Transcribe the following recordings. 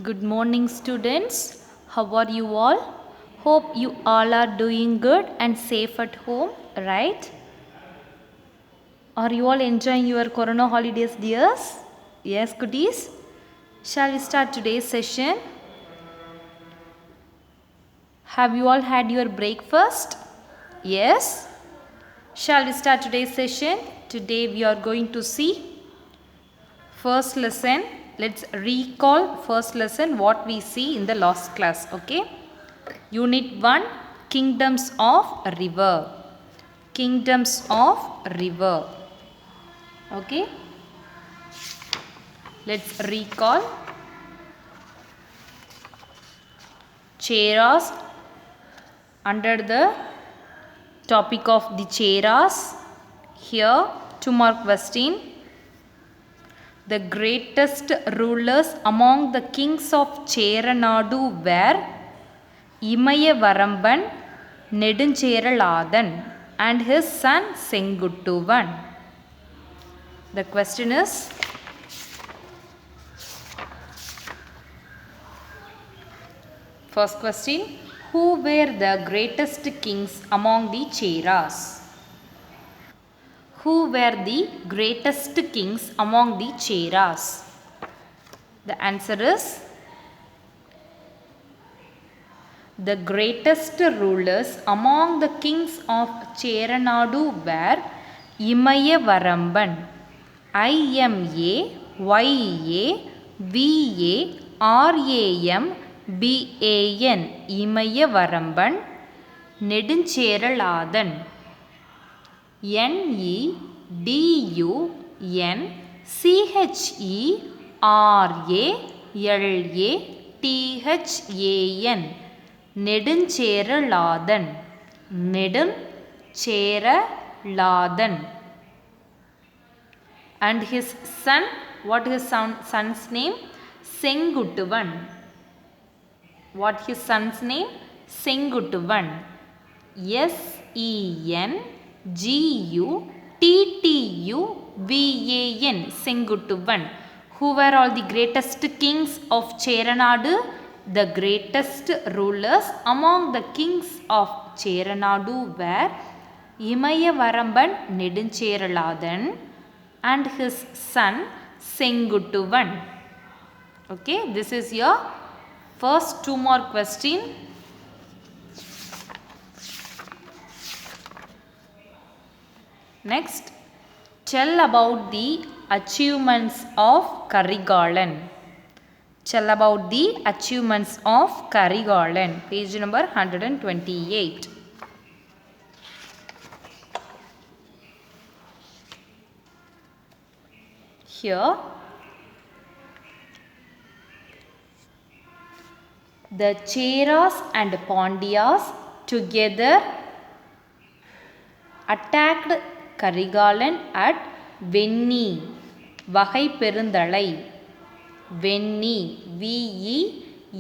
Good morning, students. How are you all? Hope you all are doing good and safe at home, right? Are you all enjoying your Corona holidays, dears? Yes, goodies. Shall we start today's session? Have you all had your breakfast? Yes. Shall we start today's session? Today we are going to see first lesson. Let's recall first lesson what we see in the last class. Okay. Unit 1, Kingdoms of River. Kingdoms of River. Okay. Let's recall. Cheras. Under the topic of the Cheras. Here 2-mark question. The greatest rulers among the kings of Cheranadu were Imayavaramban, Neduncheraladan and his son Senguttuvan. The question is, first question, who were the greatest kings among the Cheras? Who were the greatest kings among the Cheras? The answer is, the greatest rulers among the kings of Cheranadu were Imayavaramban, Imayavaramban, Imayavaramban, Neduncheraladan, Neduncheraladan, Neduncheraladan, Neduncheraladan. And his son, what his son's name? Senguttuvan. What his son's name? Senguttuvan. Senguttuvan. Senguttuvan. Who were all the greatest kings of Cheranadu? The greatest rulers among the kings of Cheranadu were Imayavaramban Neduncheraladan and his son Senguttuvan. Okay, this is your first 2-mark question. Next, tell about the achievements of Karigalan. Tell about the achievements of Karigalan. Page number 128. Here, the Cheras and Pandyas together attacked Karigalan at Venni, Vahai Perundalai. Venni, V-E-N-N-I,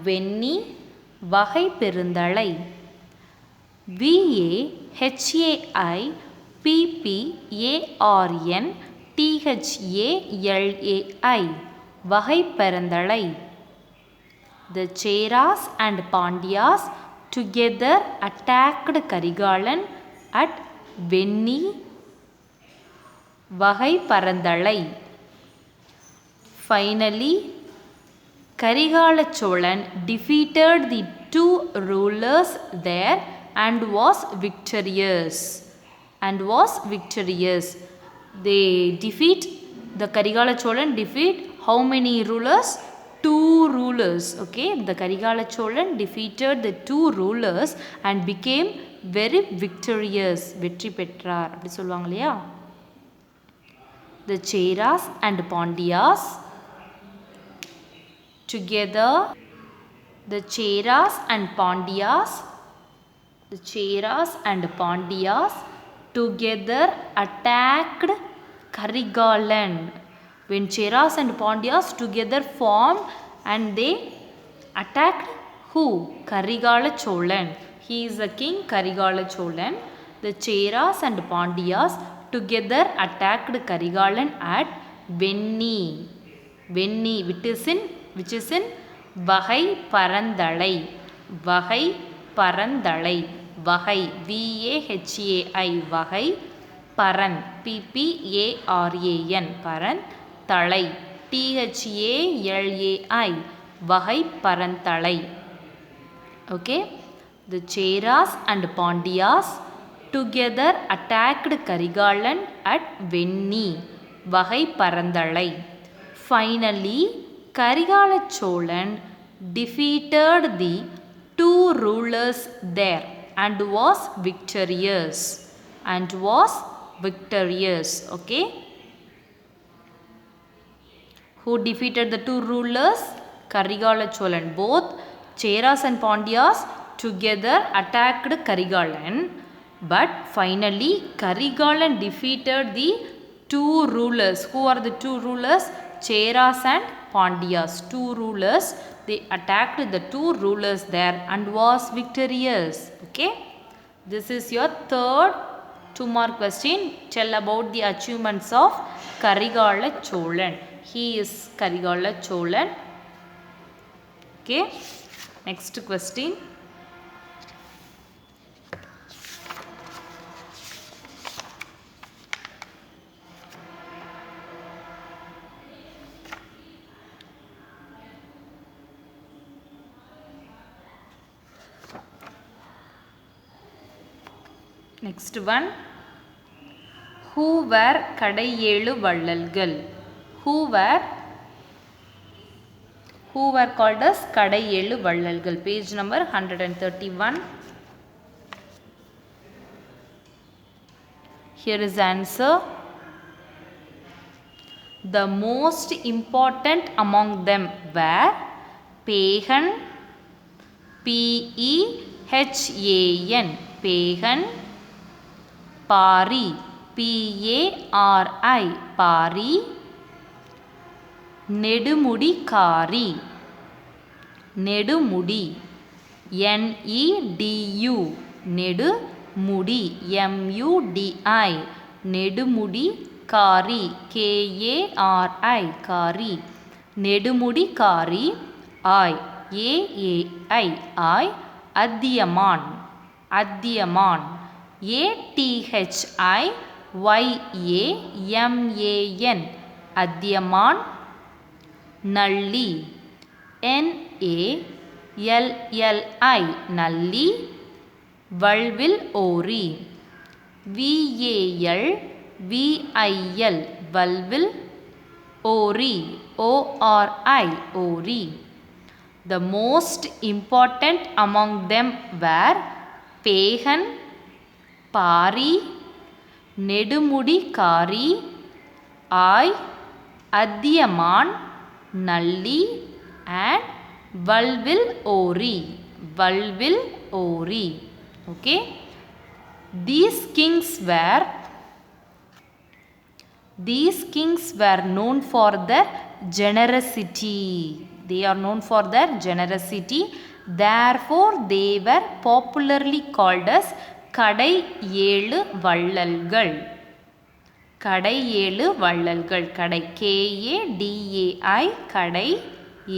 Venni, Vahai Perundalai. V-A-H-A-I-P-P-A-R-N-T-H-A-L-A-I, Vahai Perundalai. The Cheras and Pandyas together attacked Karigalan at Venni, Vahai Perundalai. Finally, Karigala Cholan defeated the two rulers there and was victorious. They defeat, the Karigala Cholan defeat how many rulers? 2 rulers. Okay, the Karigala Cholan defeated the 2 rulers and became very victorious. Vetri Petrar. அப்படி சொல்லுவாங்க இல்லையா? The Cheras and Pandyas together, the Cheras and Pandyas together attacked Karigalan. When Cheras and Pandyas together formed and they attacked who? Karigala Cholan. He is the king Karigala Cholan. The Cheras and Pandyas together attacked Karigalan at Venni, Venni which is in வகை பரந்தலை. வகை பரந்தலை. வகை VAHAI வகை பரன் PPARAN பரன் தலை THALAI வகை பரந்தலை. Okay, the Cheras and Pandyas together attacked Karigalan at Venni வகை பரந்தலை. Finally, Karigala Cholan defeated the two rulers there and was victorious. Okay, who defeated the two rulers? Karigala Cholan. Both Cheras and Pandyas together attacked Karigalan, but finally Karigalan defeated the two rulers. Who are the two rulers? Cheras and Pandyas. Two rulers. They attacked the two rulers there and was victorious. Okay, this is your third 2-mark question. Tell about the achievements of Karigala Cholan. He is Karigala Cholan. Okay, next question. Next one. Who were கடையேழு வள்ளல்கள்? Who were called as கடையேழு வள்ளல்கள்? Page number 131. Here is answer. The most important among them were Pagan, PEHAN, Pagan, Pari, PARI, Pari, Nedumudikari, Nedumudi, NEDU, Nedumudi, MUDI, Nedumudikari, KARI, Kari, Nedumudikari, AAI, Adhiyaman, Adhiyaman, ATHIYAMAN, Adhiyaman, Nalli, NALLI, Nalli, Valvil Ori, VALVIL, Valvil Ori, ORI, Ori. The most important among them were Pagan, Pari, Nedumudikari, Adhiyaman, Nalli and Valvil Ori. Valvil Ori. Okay. These kings were known for their generosity. They are known for their generosity. Therefore, they were popularly called as கடை ஏழு வள்ளல்கள். கடை ஏழு வள்ளல்கள். கடை KADAI கடை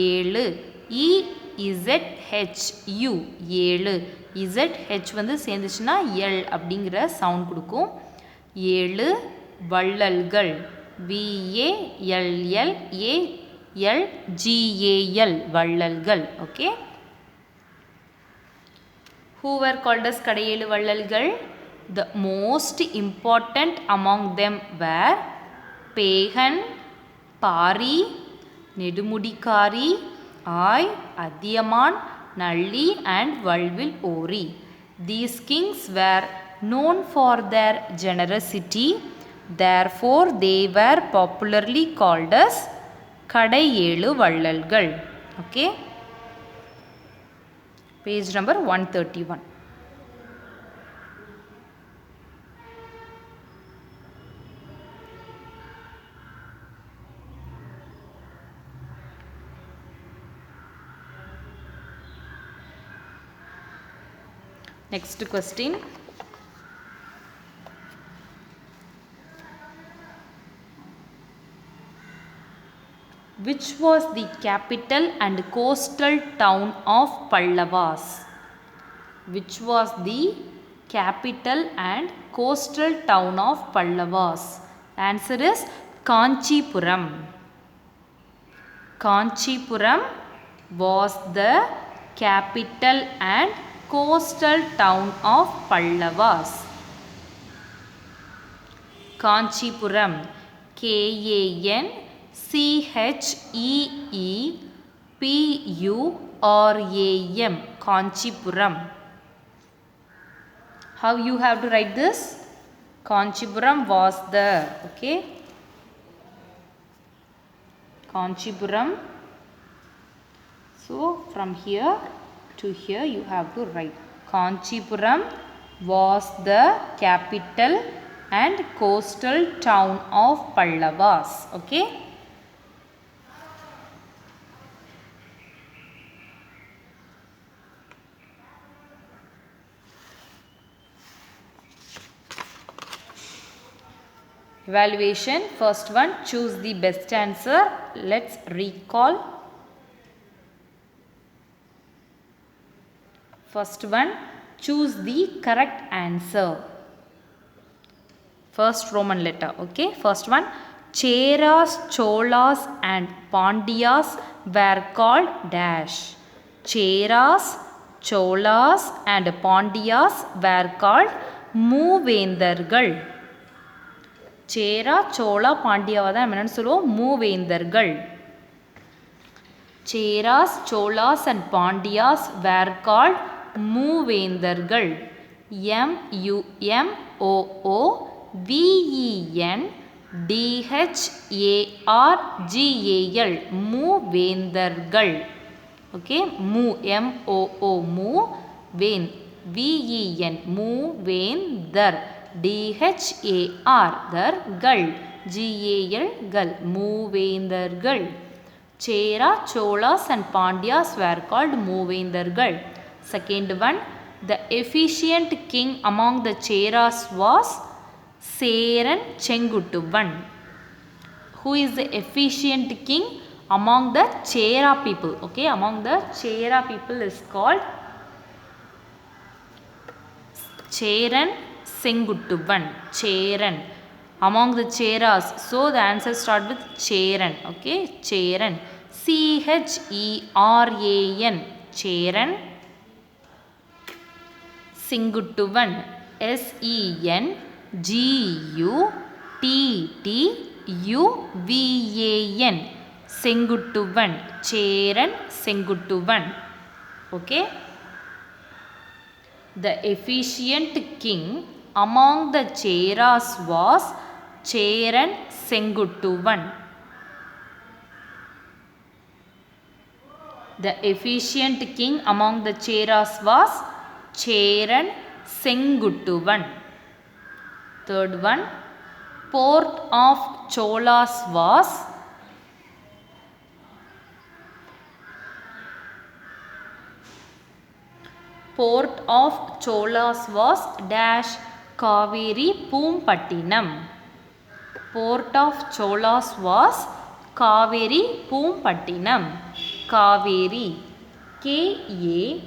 ஏழு. EZHU ஏழு. ZH வந்து சேர்ந்துச்சுன்னா L அப்படிங்கிற சவுண்ட் கொடுக்கும். ஏழு வள்ளல்கள். VALLALGAL வள்ளல்கள். Okay. Who were called as கடையேழு வள்ளல்கள்? The most important among them were Pagan, Pari, Nedumudikari, Adhiyaman, Nalli and Valvil Ori. These kings were known for their generosity. Therefore, they were popularly called as கடையேழு வள்ளல்கள். Okay. Page number 131. Next question. Which was the capital and coastal town of Pallavas? Which was the capital and coastal town of Pallavas? Answer is Kanchipuram. Kanchipuram was the capital and coastal town of Pallavas. Kanchipuram, Kancheepuram, Kanchipuram. How you have to write this? Kanchipuram was the, okay? Kanchipuram. So from here to here you have to write. Kanchipuram was the capital and coastal town of Pallavas. Okay? Evaluation. First one, choose the best answer. Let's recall. First one, choose the correct answer. First Roman letter. Okay. First one, Cheras, Cholas and Pandyas were called dash. Cheras, Cholas and Pandyas were called மூவேந்தர்கள். சேரா, சோழா, பாண்டியாவை தான் நம்ம என்னென்னு சொல்லுவோம்? மூவேந்தர்கள். Cheras, Cholas and Pandyas were called மூவேந்தர்கள். MOOVENDHARGAL மூவேந்தர்கள். Okay, மூ van VEN Moovendar DHAR தர்கள் GAL மூவேந்தர்கள். Chera, Cholas and Pandyas were called மூவேந்தர்கள். Second one, the efficient king among the Cheras was Seran Chenguttuvan. Who is the efficient king among the Chera people? Okay, among the Chera people is called Cheran Senguttuvan. Cheran. Among the Cheras. So the answer start with Cheran. Okay, Cheran. CHERAN. Cheran. Senguttuvan. SENGUTTTUVAN. Senguttuvan. Cheran Senguttuvan. Okay. The efficient king among the Cheras was Cheran Senguttuvan. The efficient king among the Cheras was Cheran Senguttuvan. Third one, port of Cholas was dash Kaveri Poompattinam. Port of Cholas was Kaveri Poompattinam. Kaveri, KAVERI,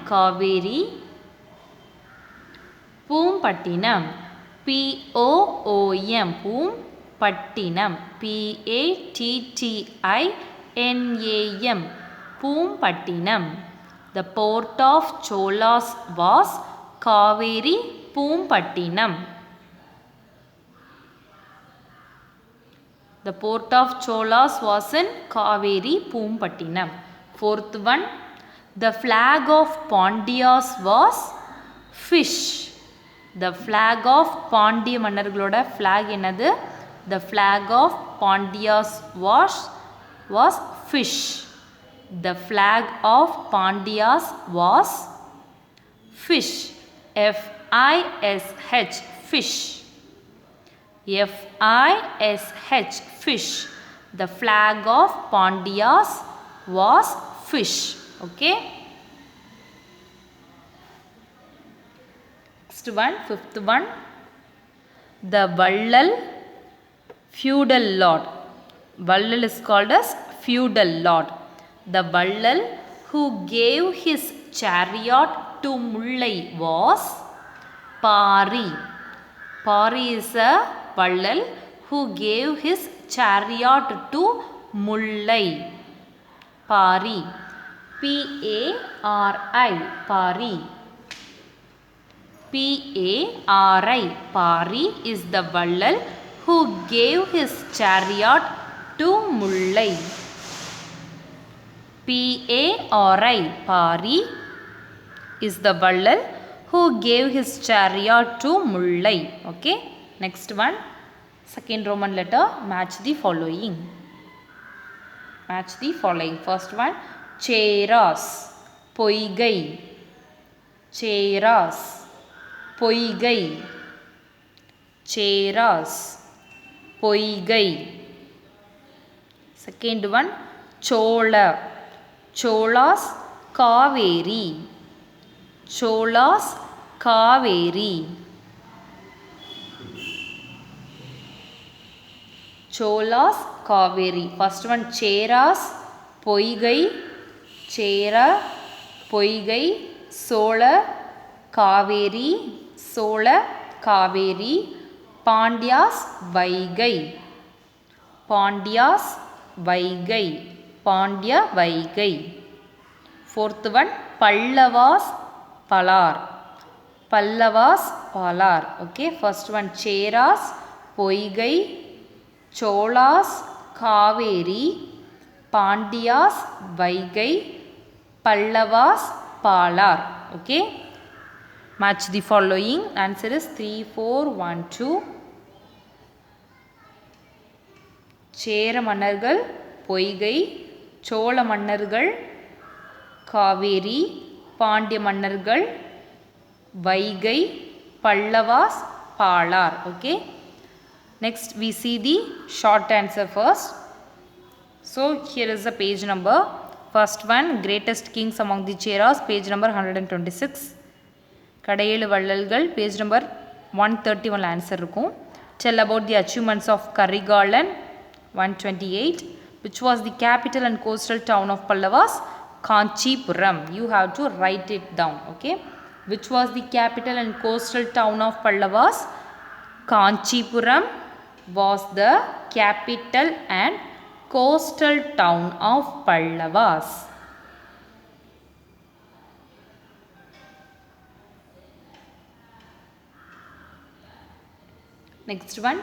Kaveri. Poompattinam, POOM, Poompattinam, PATTINAM, Poompattinam. The port of Cholas was Kaveri Poompattinam. The port of Cholas was in Kaveri Poompattinam. Fourth one, the flag of Pandyas was fish. The flag of Pandya மன்னர்களோட flag என்னது? The flag of Pandyas was fish. The flag of Pandyas was fish. FISH, fish. FISH, fish. The flag of Pandyas was fish. Okay. Next one, fifth one. The Vallal feudal lord. Vallal is called as feudal lord. The Vallal who gave his chariot to Mullai was Pari. Pari is a Vallal who gave his chariot to Mullai. Pari. P-A-R-I. Pari. P-A-R-I. Pari is the Vallal who gave his chariot to Mullai. P-A-R-I. Pari is the Vallal who gave his chariot to Mullai. Okay. Next one. Second Roman letter. Match the following. Match the following. First one. Cheras. Poigai. Cheras. Poigai. Cheras. Poigai. Second one. Chola. Cholas. Kaveri. Cholas. Kaveri. Cholas. Kaveri. First one. Cheras. Poigai. Chera. Poigai. Sola. Kaveri. Sola. Kaveri. Pandyas. Vaigai. Pandyas. Vaigai. Pandya Vaigai. Fourth one. Pallavas. Palar. Pallavas. Palar. Okay. First one. Cheras. Poigai. Cholas. Kaveri. Pandyas. Vaigai. Pallavas. Palar. Okay. Match the following. Answer is 3, 4, 1, 2. சேர மன்னர்கள் பொய்கை, சோழ மன்னர்கள் காவேரி, பாண்டிய மன்னர்கள் Vaigai, Pallavas Palar. Okay. Next we see the short answer first. So here is the page number. First one, greatest kings among the Cheras, page number 126. கடையேழு வள்ளல்கள், page number 131 answer இருக்கும். Tell about the achievements of Karigalan, 128. Which was the capital and coastal town of Pallavas? Kanchipuram. You have to write it down. Okay. Which was the capital and coastal town of Pallavas? Kanchipuram was the capital and coastal town of Pallavas. Next one,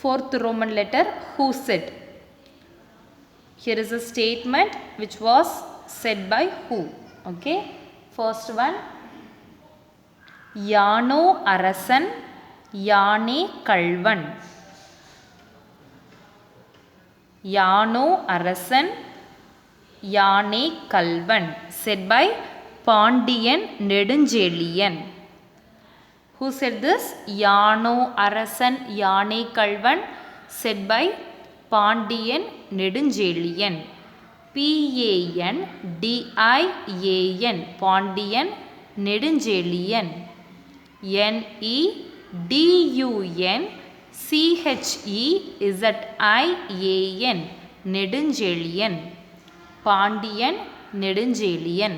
fourth Roman letter, who said? Here is a statement which was said by who. Okay. First one, Yano Arasan, Yane Kalvan. Yano Arasan, Yane Kalvan. Said by Pandiyan Nedunjeliyan. Who said this? Yano Arasan, Yane Kalvan. Said by Pandiyan Nedunjeliyan. P-A-N-D-I-A-N. Pandiyan Nedunjeliyan. N-E-D-U-N-C-H-E-Z-I-A-N. Nedunjeliyan. Pandiyan Nedunjeliyan.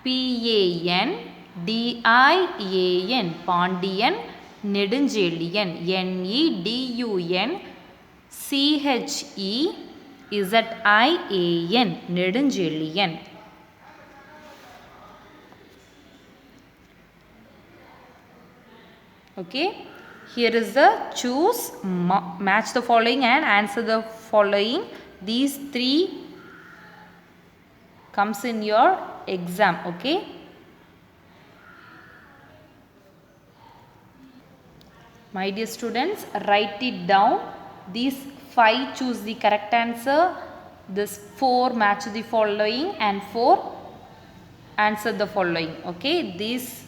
P-A-N-D-I-A-N. Pandiyan Nedunjeliyan. N-E-D-U-N-C-H-E-Z-I-A-N. Nedunjeliyan. Okay. Here is the choose, match the following and answer the following. These three comes in your exam. Okay. My dear students, write it down. These 5 choose the correct answer. This 4 match the following and 4 answer the following. Okay. These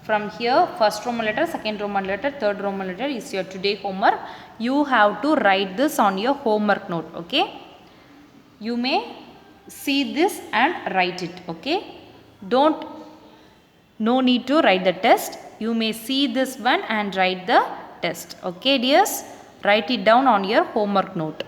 from here, first Roman letter, second Roman letter, third Roman letter is your today homework. You have to write this on your homework note. Okay. You may see this and write it. Okay. No need to write the test. You may see this one and write the test. Okay dears. Write it down on your homework note.